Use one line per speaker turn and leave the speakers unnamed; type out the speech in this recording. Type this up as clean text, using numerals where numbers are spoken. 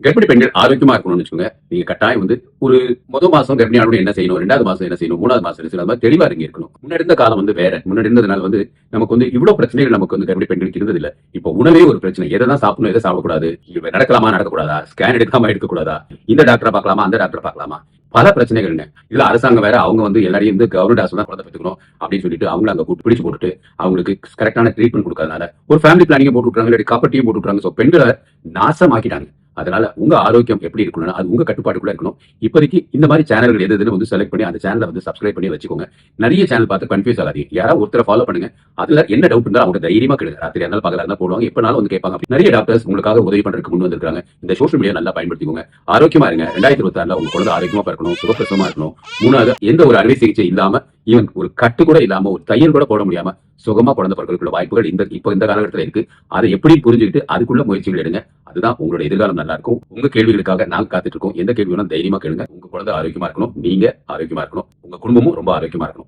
கர்ப்பிணி பெண்கள் ஆரோக்கியமா இருக்கணும்னு வச்சுக்கோங்க. நீங்க கட்டாயம் ஒரு மாசம் கர்ப்பிணியானவுடனே என்ன செய்யணும்? 2வது மாசம் என்ன செய்யணும்? 3வது மாசம் என்ன செய்யணும்? அது மாரி தெளிவா நீங்க இருக்கணும். முன்னாடி இருந்த காலம் வேற. முன்னாடி இருந்ததுனால நமக்கு இவ்ளோ பிரச்சனைகள் நமக்கு கர்ப்பிணி பெண்களுக்கு இருந்ததில்ல. இப்போ உணவே ஒரு பிரச்சனை. எத தான் சாப்பிடணும், எத சாப்பிடக்கூடாது? இது நடக்கலாமா, நடக்கக்கூடாதா? ஸ்கேன் எடுக்கலாமா, எடுக்கக்கூடாதா? இந்த டாக்டர பார்க்கலாமா, அந்த டாக்டர பார்க்கலாமா? பல பிரச்சனைகள்ங்க. இதுல அரசாங்கம் வேற அவங்க எல்லாரையும் கவர்ன்மென்ட் ஹாஸ்பிடல் தான் குழந்தை பெத்துக்கணும் அப்படின்னு சொல்லிட்டு அவங்கள அங்க பிடிச்சு போட்டுட்டு அவங்களுக்கு கரெக்டான ட்ரீட்மெண்ட் கொடுக்காதனால ஒரு ஃபேமிலி பிளானிங் போட்டு விட்டுறாங்க, இல்லாட்டி காப்பர்ட்டியும் போட்டு விட்டுறாங்க. சோ பெண்களை நாசமாக்கிட்டாங்க. அதனால உங்க ஆரோக்கியம் எப்படி இருக்கணும்னா அது உங்க கட்டுப்பாட்டுக்குள்ள இருக்கணும். இப்போதைக்கு இந்த மாதிரி சேனல்கள் எது எதுன்னு செலக்ட் பண்ணி அந்த சேனலை சப்ஸ்கிரைப் பண்ணி வச்சுக்கோங்க. நிறைய சேனல் பார்த்து கன்ஃபியூஸ் ஆகாதீங்க. யாராவது ஒருத்தரை ஃபாலோ பண்ணுங்க. அதுல என்ன டவுட் இருந்தாலும் அவங்க தைரியமா கேளுங்க. ராத்திரி இருந்தாலும் பகலா இருந்தாலும் போடுவாங்க. எப்பனாலும் கேட்பாங்க. நிறைய டாக்டர்ஸ் உங்களுக்காக உதவி பண்றதுக்கு முன் வந்திருக்காங்க. இந்த சோஷியல் மீடியா நல்லா பயன்படுத்திக்கோங்க. ஆரோக்கியமா இருங்க. 2026ல உங்க குழந்தை ஆரோக்கியமா பிறக்கணும், சுகப்பிரசவமா இருக்கணும். 3வது எந்த ஒரு அறுவை சிகிச்சை இல்லாம ஈவன் ஒரு கட்டு கூட இல்லாம ஒரு தையல் கூட போட முடியாம சுகமா குழந்தை பிறக்கிறதுக்குள்ள வாய்ப்புகள் இந்த காலகட்டத்தில் இருக்கு. அதை எப்படி புரிஞ்சுக்கிட்டு அதுக்குள்ள முயற்சிகள் எடுங்க. அதுதான் உங்களோட எதிர்காலம் நல்லா இருக்கும். உங்க கேள்விகளுக்காக நாங்க காத்துட்டு இருக்கோம். எந்த கேள்வி வேணாலும் தைரியமா கேளுங்க. உங்க குழந்தை ஆரோக்கியமா இருக்கணும், நீங்க ஆரோக்கியமா இருக்கணும், உங்க குடும்பமும் ரொம்ப ஆரோக்கியமா இருக்கணும்.